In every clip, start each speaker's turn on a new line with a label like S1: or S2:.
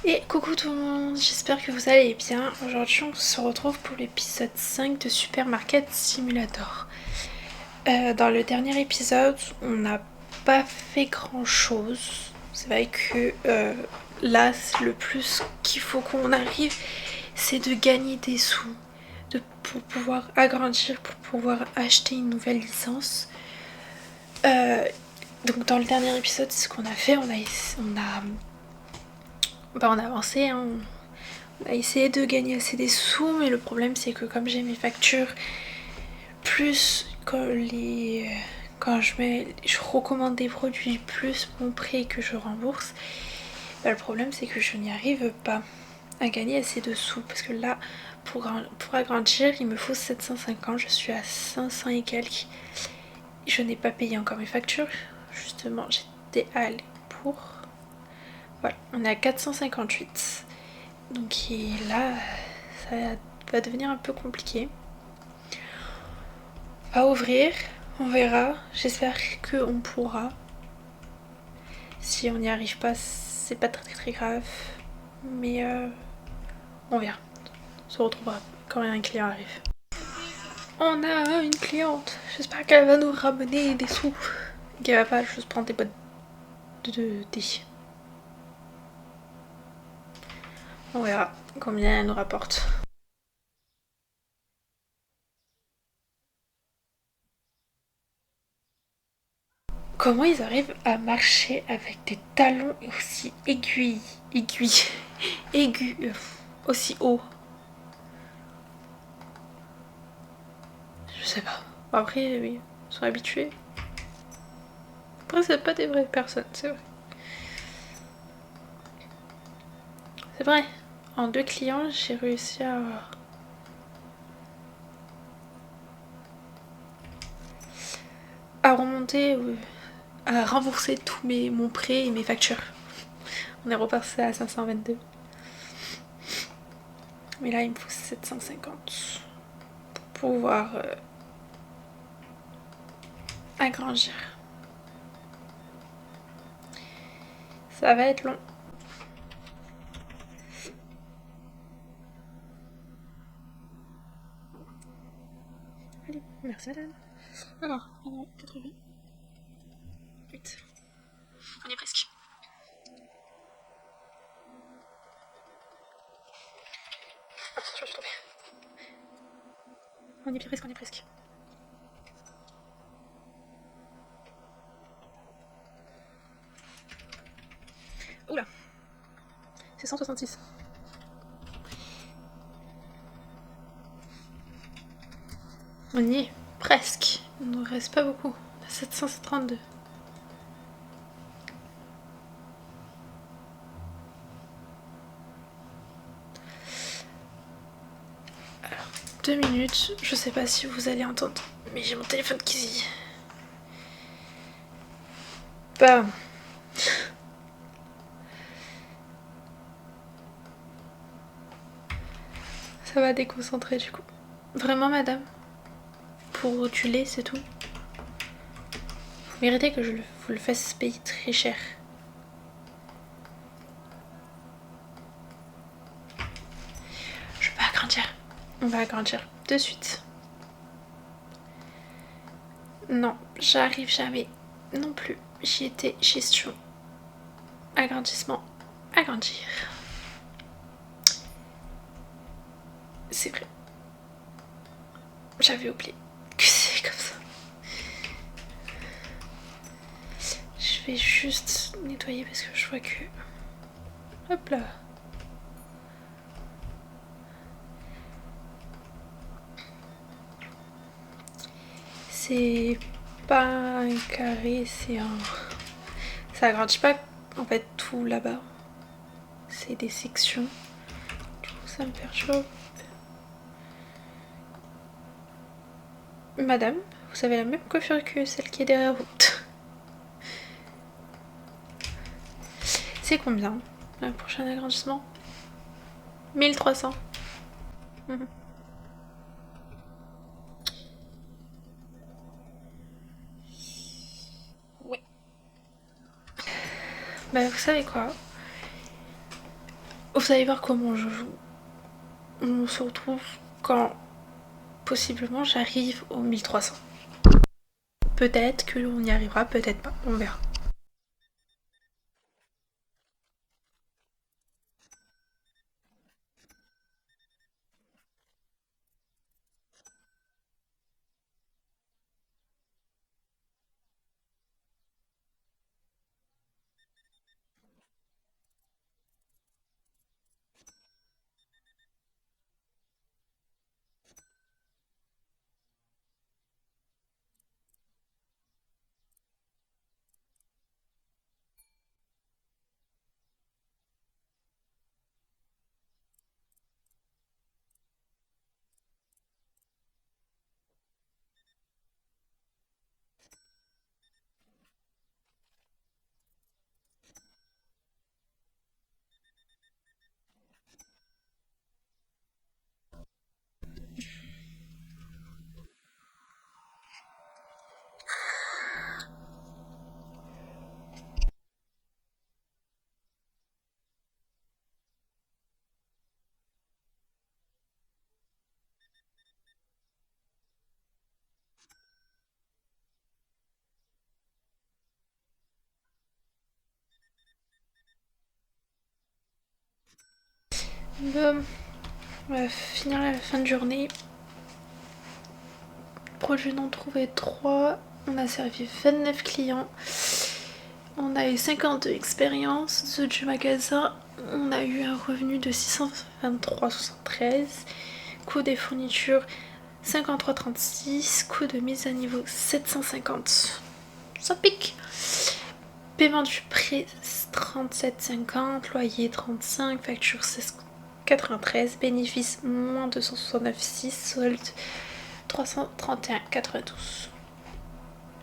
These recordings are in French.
S1: Et coucou tout le monde, j'espère que vous allez bien. Aujourd'hui on se retrouve pour l'épisode 5 de Supermarket Simulator. Dans le dernier épisode, on n'a pas fait grand chose. C'est vrai que là, le plus qu'il faut qu'on arrive, c'est de gagner des sous pour pouvoir agrandir, pour pouvoir acheter une nouvelle licence. Donc dans le dernier épisode, c'est ce qu'on a fait. On a avancé, hein. On a essayé de gagner assez des sous, mais le problème c'est que comme j'ai mes factures, plus quand je recommande des produits, plus mon prêt que je rembourse, bah, le problème c'est que je n'y arrive pas à gagner assez de sous. Parce que là, pour agrandir, il me faut 750, je suis à 500 et quelques. Je n'ai pas payé encore mes factures. Justement, j'étais allée pour... Voilà, on est à 458. Donc là, ça va devenir un peu compliqué. À ouvrir, on verra. J'espère qu'on pourra. Si on n'y arrive pas, c'est pas très grave. Mais on verra. On se retrouvera quand un client arrive. On a une cliente. J'espère qu'elle va nous ramener des sous. Qu'elle va pas juste prendre des boîtes de thé. On verra combien elle nous rapporte. Comment ils arrivent à marcher avec des talons aussi aigus, aussi hauts? Je sais pas. Après, oui, ils sont habitués. Après, c'est pas des vraies personnes, c'est vrai. C'est vrai. En 2 clients, j'ai réussi à remonter, à rembourser tout mon prêt et mes factures. On est repassé à 522. Mais là, il me faut 750 pour pouvoir agrandir. Ça va être long. Allez, merci madame. Alors, 88. On y est presque. Je suis tombée. On y est presque, on y est presque. Oula, c'est 166. On y est presque. Il ne nous reste pas beaucoup. On a 732. Alors, 2 minutes. Je sais pas si vous allez entendre, mais j'ai mon téléphone qui zille. Bah. Ça va déconcentrer du coup. Vraiment, madame? Pour rotuler, c'est tout? Vous méritez que je vous le fasse payer très cher. Je peux agrandir. On va agrandir de suite. Non, j'arrive jamais. Non plus. J'y étais gestion. Agrandissement. Agrandir. C'est vrai. J'avais oublié que c'est comme ça. Je vais juste nettoyer parce que je vois que... Hop là. C'est pas un carré, c'est un... Ça agrandit pas en fait tout là-bas. C'est des sections. Du coup ça me perturbe. Madame, vous avez la même coiffure que celle qui est derrière vous. C'est combien le prochain agrandissement? 1300. Mhm. Oui. Bah vous savez quoi? Vous allez voir comment je joue. On se retrouve quand possiblement j'arrive au 1300. Peut-être qu'on y arrivera, peut-être pas, on verra. Bon, on va finir la fin de journée. Projet non trouvé 3. On a servi 29 clients. On a eu 52 expériences du magasin. On a eu un revenu de 623,73. Coût des fournitures 53,36. Coût de mise à niveau 750. Ça pique. Paiement du prêt 37,50. Loyer 35. Facture 16,93. Bénéfice moins 269,6. Solde 331,92.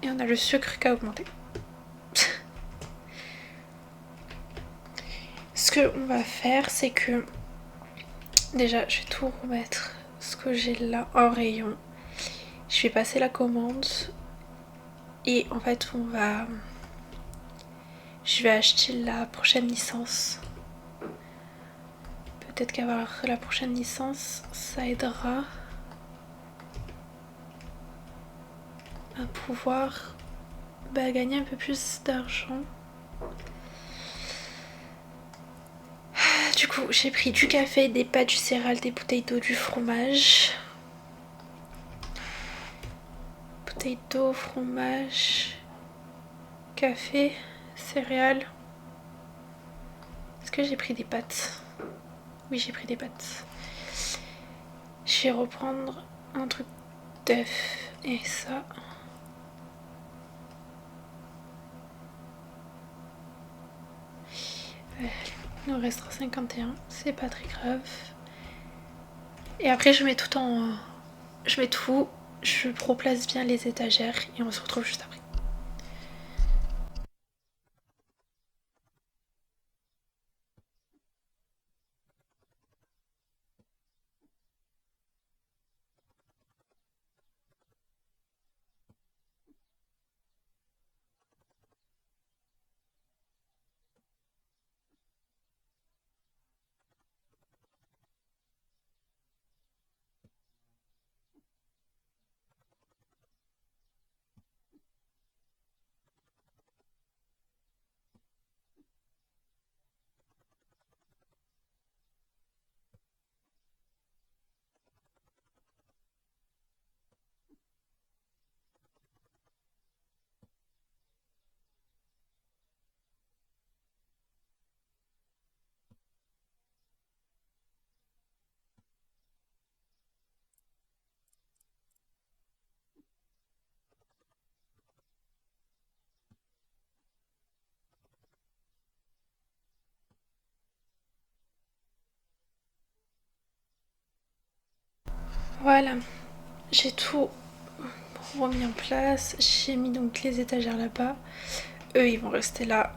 S1: Et on a le sucre qui a augmenté. Ce qu'on va faire, c'est que déjà, je vais tout remettre ce que j'ai là en rayon. Je vais passer la commande et en fait, je vais acheter la prochaine licence. Peut-être qu'avoir la prochaine licence, ça aidera à pouvoir gagner un peu plus d'argent. Du coup, j'ai pris du café, des pâtes, du céréal, des bouteilles d'eau, du fromage. Bouteilles d'eau, fromage, café, céréales. Est-ce que j'ai pris des pâtes? Oui, j'ai pris des pâtes. Je vais reprendre un truc d'œuf et ça. Il nous restera 51, c'est pas très grave. Et après, je mets tout, je replace bien les étagères et on se retrouve juste après. Voilà, j'ai tout remis en place. J'ai mis donc les étagères là-bas. Eux, ils vont rester là.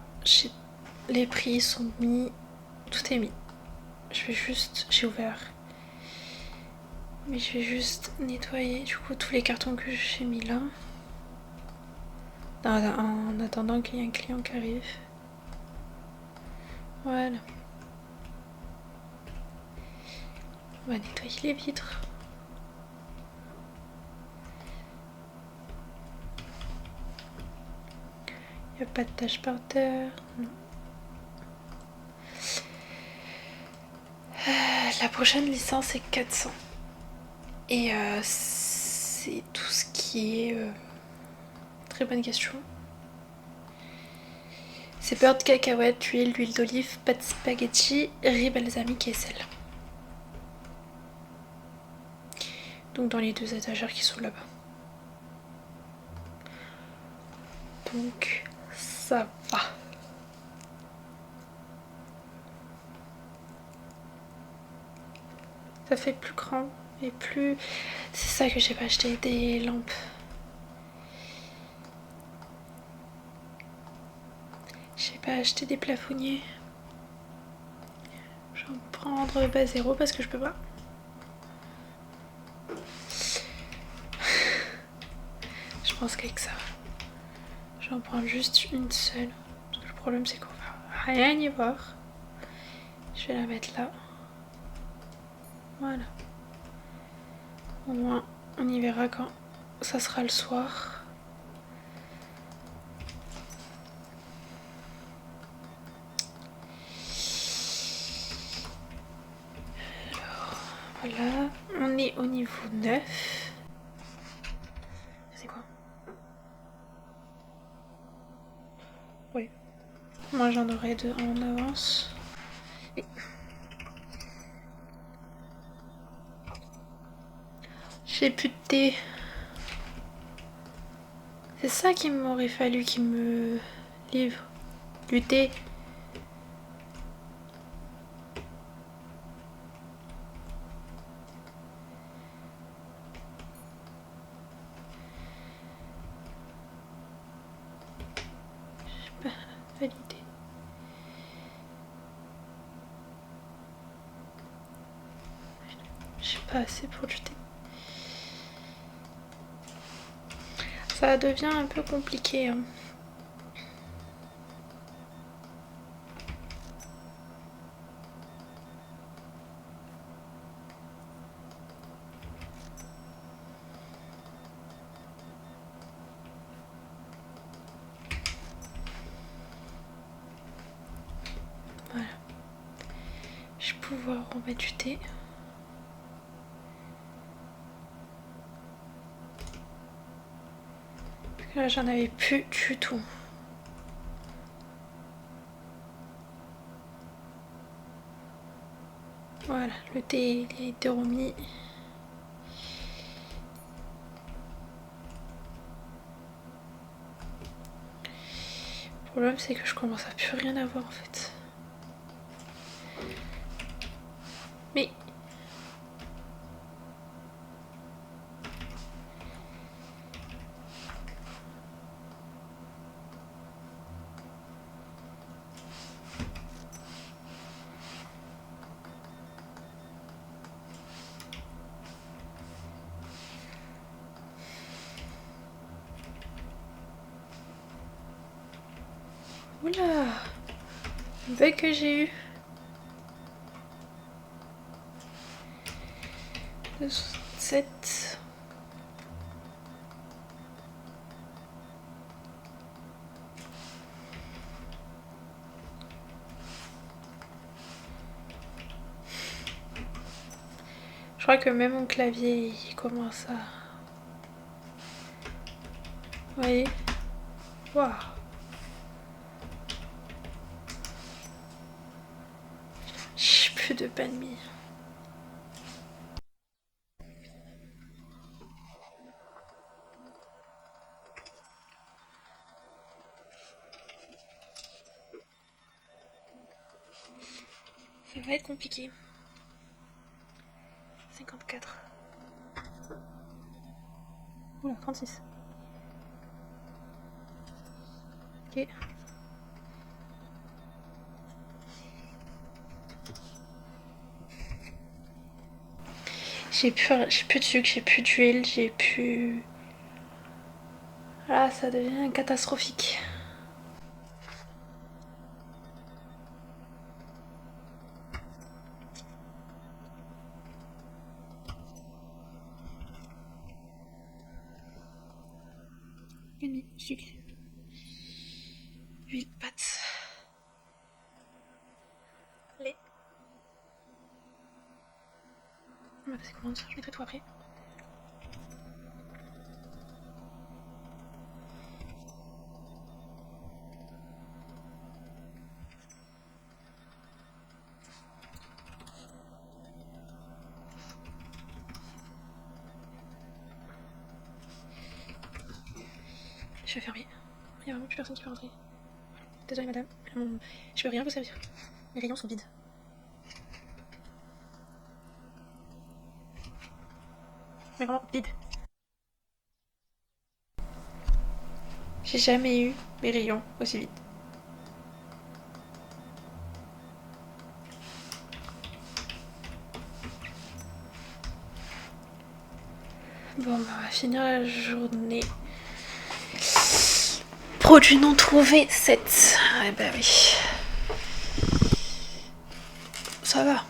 S1: Les prix sont mis. Tout est mis. J'ai ouvert. Mais je vais juste nettoyer du coup tous les cartons que j'ai mis là. En attendant qu'il y ait un client qui arrive. Voilà. On va nettoyer les vitres. Il n'y a pas de taches par terre. Non. La prochaine licence est 400. Et c'est tout ce qui est... Très bonne question. C'est beurre de cacahuète, huile, l'huile d'olive, pâte spaghetti, riz balsamique et sel. Donc dans les 2 étagères qui sont là-bas. Donc ça va. Ça fait plus grand et plus... C'est ça que j'ai pas acheté, des lampes. J'ai pas acheté des plafonniers. Je vais en prendre 0 parce que je peux pas. Je pense qu'avec ça, je vais en prendre juste une seule. Parce que le problème c'est qu'on va rien y voir. Je vais la mettre là. Voilà. Au moins, on y verra quand ça sera le soir. Alors, voilà. On est au niveau 9. C'est quoi? Oui. Moi, j'en aurai 2 en avance. Et... J'ai plus de thé. C'est ça qu'il m'aurait fallu qu'il me livre. Du thé. Je sais pas, validé. J'ai pas assez pour du thé. Ça devient un peu compliqué. Hein. Voilà. Je vais pouvoir remettre du thé. Parce que là, j'en avais plus du tout. Voilà, le thé il a été remis. Le problème c'est que je commence à plus rien avoir en fait. Mais oula, le bug que j'ai eu. 267. Je crois que même mon clavier il commence à... Vous voyez? Waouh. J'ai plus de pain de mie. Ça va être compliqué. 54. Oula, 36. Ok. J'ai plus de sucre, j'ai plus d'huile, j'ai plus... Là, ça devient catastrophique. mis sucre, huile, pâte, lait. On va passer commande, je mettrai tout après. Je vais fermer. Il n'y a vraiment plus personne qui peut rentrer. Désolée madame, je peux rien vous servir. Les rayons sont vides. Mais vraiment vides. J'ai jamais eu mes rayons aussi vides. Bon, bah, on va finir la journée. Produit non trouvé, 7. Ah bah oui. Ça va.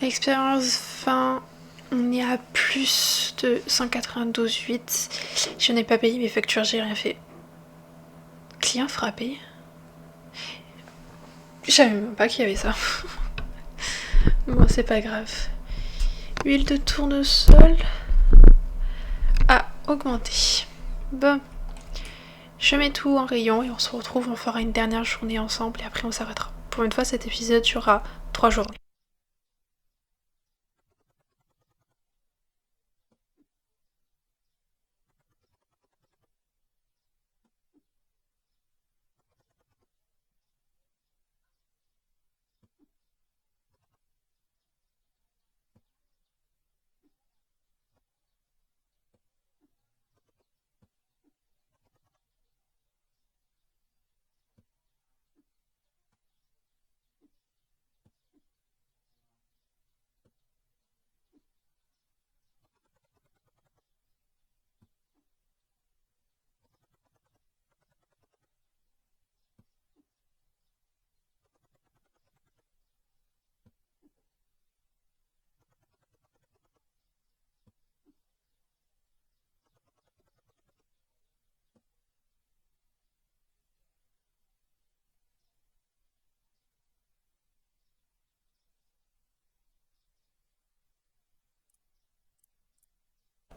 S1: Expérience 20, on est à plus de 192,8. Je n'ai pas payé mes factures, j'ai rien fait. Client frappé. Je savais même pas qu'il y avait ça. Bon, c'est pas grave. Huile de tournesol a augmenté. Bon. Je mets tout en rayon et on se retrouve, on fera une dernière journée ensemble et après on s'arrêtera. Pour une fois, cet épisode durera 3 journées.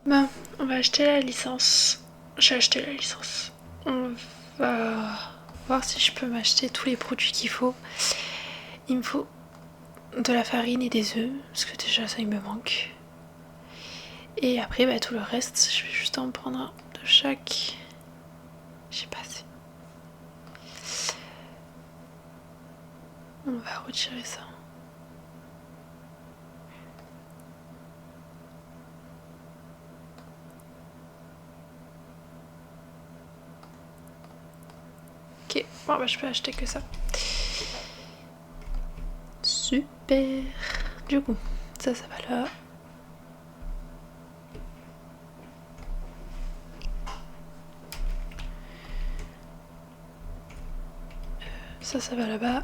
S1: Bon, on va acheter la licence. J'ai acheté la licence. On va voir si je peux m'acheter tous les produits qu'il faut. Il me faut de la farine et des œufs, parce que déjà ça il me manque. Et après, bah, tout le reste, je vais juste en prendre un de chaque. J'ai pas assez. On va retirer ça. Ok, bon bah je peux acheter que ça. Super. Du coup, ça va là. Ça va là-bas.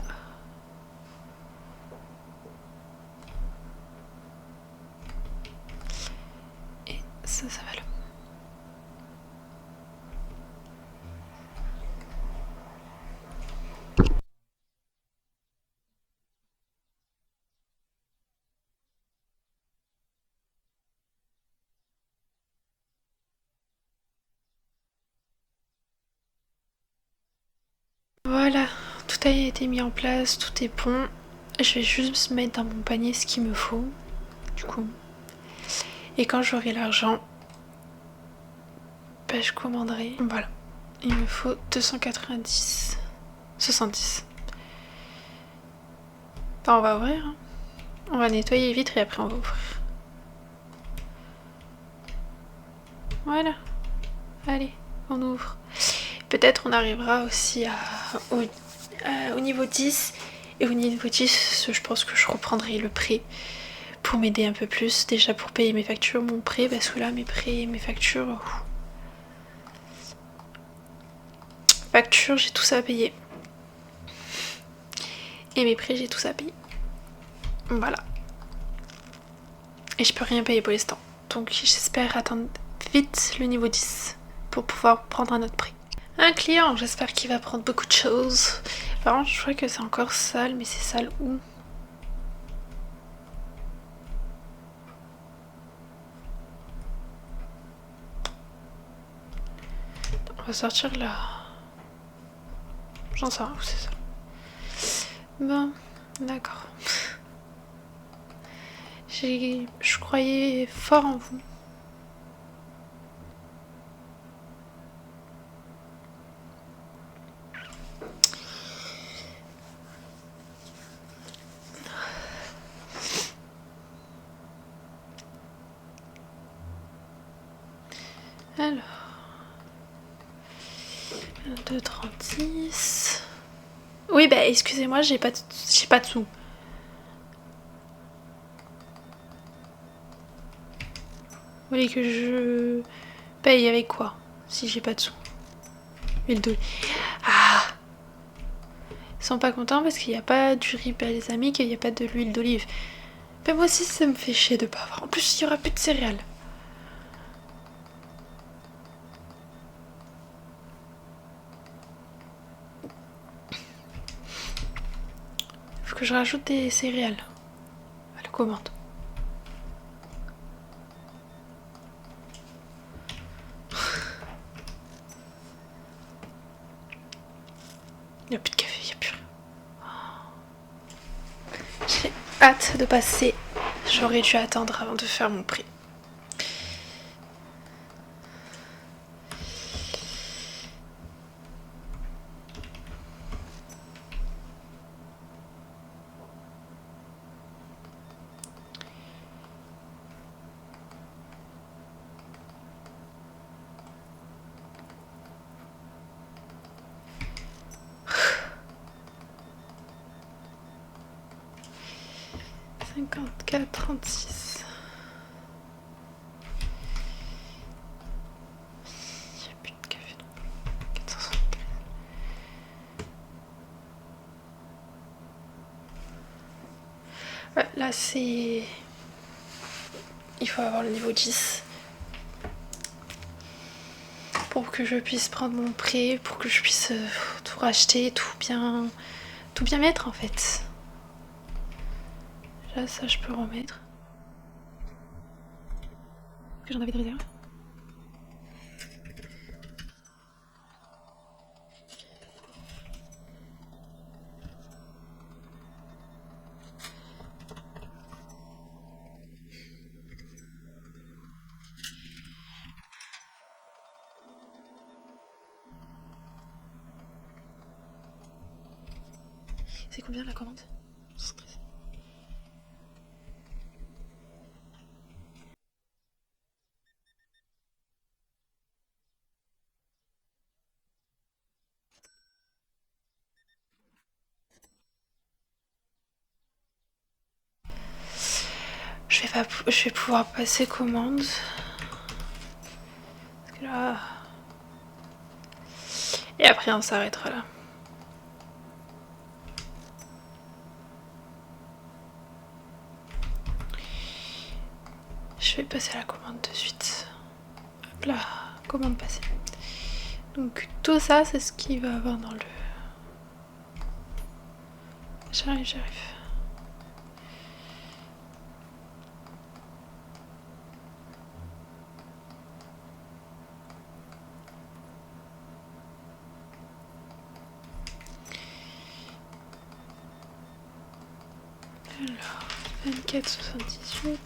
S1: Et ça va là. Voilà, tout a été mis en place, tout est bon. Je vais juste mettre dans mon panier ce qu'il me faut, du coup. Et quand j'aurai l'argent, bah, je commanderai. Voilà, il me faut 290, 70. Bah, on va ouvrir. Hein. On va nettoyer les vitres et après on va ouvrir. Voilà. Allez, on ouvre. Peut-être on arrivera aussi au niveau 10. Et au niveau 10, je pense que je reprendrai le prêt pour m'aider un peu plus. Déjà pour payer mes factures, mon prêt, parce que là, mes prêts et mes factures... Factures, j'ai tout ça à payer. Et mes prêts, j'ai tout ça à payer. Voilà. Et je peux rien payer pour l'instant. Donc j'espère attendre vite le niveau 10 pour pouvoir prendre un autre prêt. Un client, j'espère qu'il va prendre beaucoup de choses. Par contre, je crois que c'est encore sale, mais c'est sale où? On va sortir là. J'en sais rien où c'est ça. Bon, d'accord. Je croyais fort en vous. Alors. 2,36. Oui, bah excusez-moi, j'ai pas de sous. Vous voulez que je paye avec quoi si j'ai pas de sous? Huile d'olive. Ah! Ils sont pas contents parce qu'il n'y a pas du riz balsamique et il n'y a pas de l'huile d'olive. Mais moi aussi, ça me fait chier de pas avoir. En plus, il y aura plus de céréales. Faut que je rajoute des céréales à la commande. Il n'y a plus de café, il n'y a plus rien. J'ai hâte de passer. J'aurais dû attendre avant de faire mon prix. « 54,36. Il n'y a plus de café non plus. 475. Ouais, là c'est... Il faut avoir le niveau 10 pour que je puisse prendre mon prêt, pour que je puisse tout racheter, tout bien mettre en fait. Là, ça, je peux remettre. Que j'en avais de réserve. C'est combien la commande? Je vais pouvoir passer commande. Parce que là... Et après on s'arrêtera là. Je vais passer à la commande de suite. Hop là, commande passée. Donc tout ça, c'est ce qu'il va avoir dans le... J'arrive. Alors, 24,78.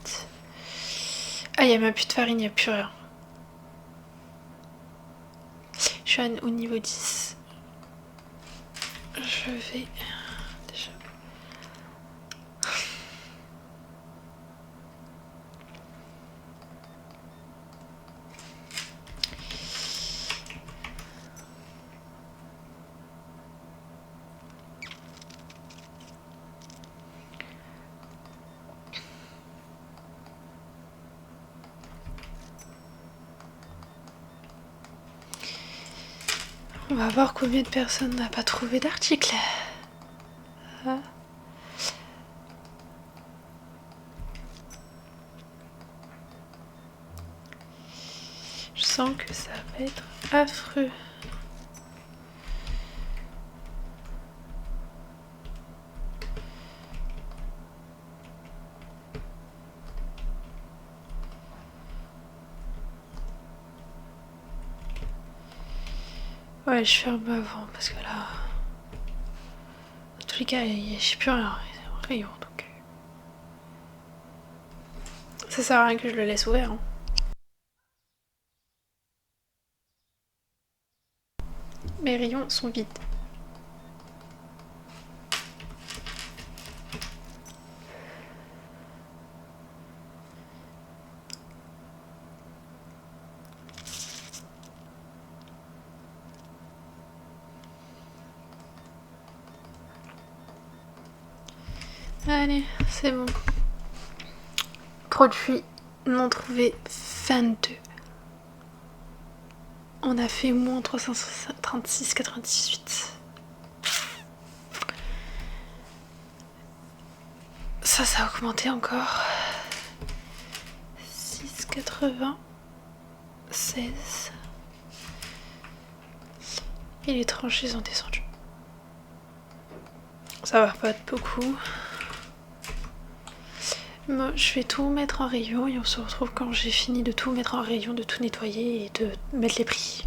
S1: Ah, il n'y a même plus de farine, il n'y a plus rien. Je suis au niveau 10. Je vais déjà... On va voir combien de personnes n'a pas trouvé d'article. Ah. Je sens que ça va être affreux. Ouais, je ferme avant parce que là. Dans tous les cas, je sais plus rien. C'est un rayon donc. Ça sert à rien que je le laisse ouvert. Hein. Mes rayons sont vides. Allez, c'est bon. Produit non trouvé 22. On a fait moins 336,98. Ça a augmenté encore. 6,80. 16. Et les tranchées ont descendu. Ça va pas être beaucoup. Moi, je vais tout mettre en rayon et on se retrouve quand j'ai fini de tout mettre en rayon, de tout nettoyer et de mettre les prix.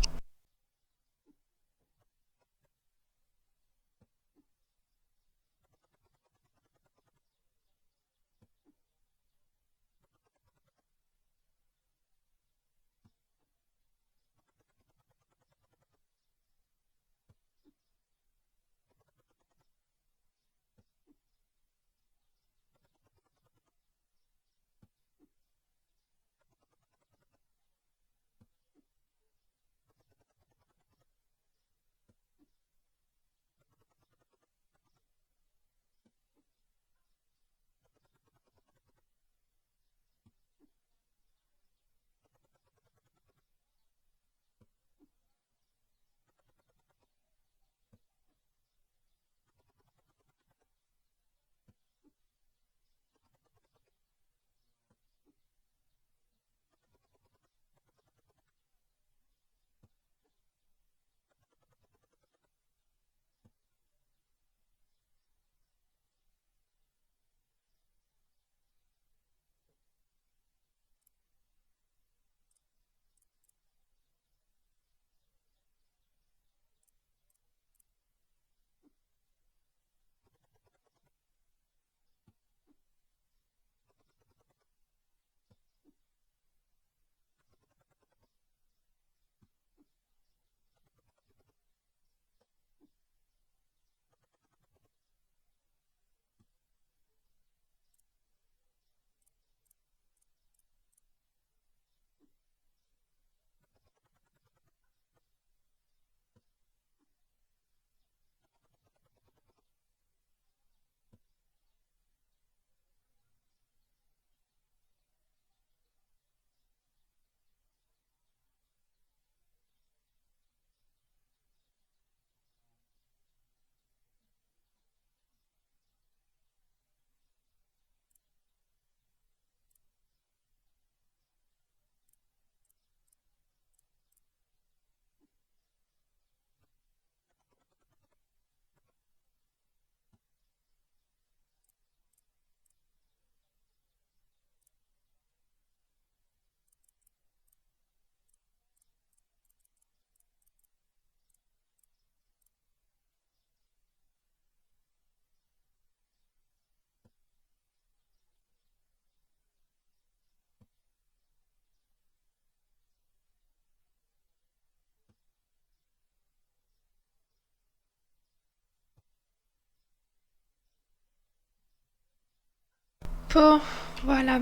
S1: Bon, voilà.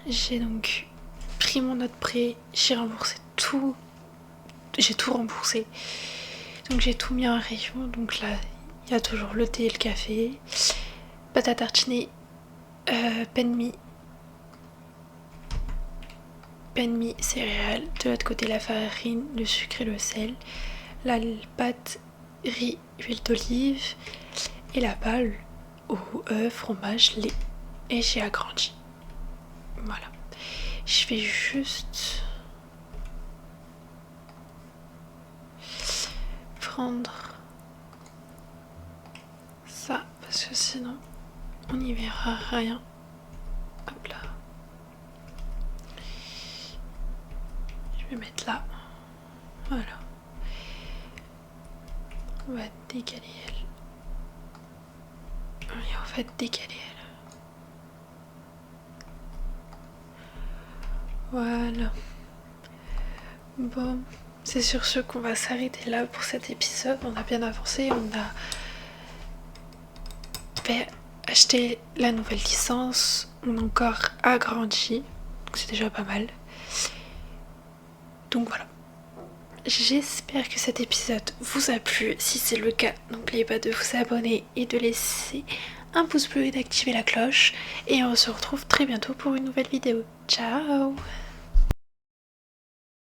S1: J'ai donc pris mon note prêt, j'ai remboursé tout. J'ai tout remboursé. Donc j'ai tout mis en rayon. Donc là, il y a toujours le thé et le café. Pâte à tartiner, pain de mie, céréales. De l'autre côté, la farine, le sucre et le sel. La pâte, riz, huile d'olive. Et là-bas, au œuf, fromage, lait. Et j'ai agrandi. Voilà. Je vais juste prendre ça parce que sinon on n'y verra rien. Hop là. Je vais mettre là. Voilà. On va décaler elle. Et on va décaler elle. Voilà. Bon, c'est sur ce qu'on va s'arrêter là pour cet épisode. On a bien avancé, on a acheté la nouvelle licence, on a encore agrandi, donc c'est déjà pas mal. Donc voilà. J'espère que cet épisode vous a plu. Si c'est le cas, n'oubliez pas de vous abonner et de laisser un pouce bleu et d'activer la cloche. Et on se retrouve très bientôt pour une nouvelle vidéo. Ciao!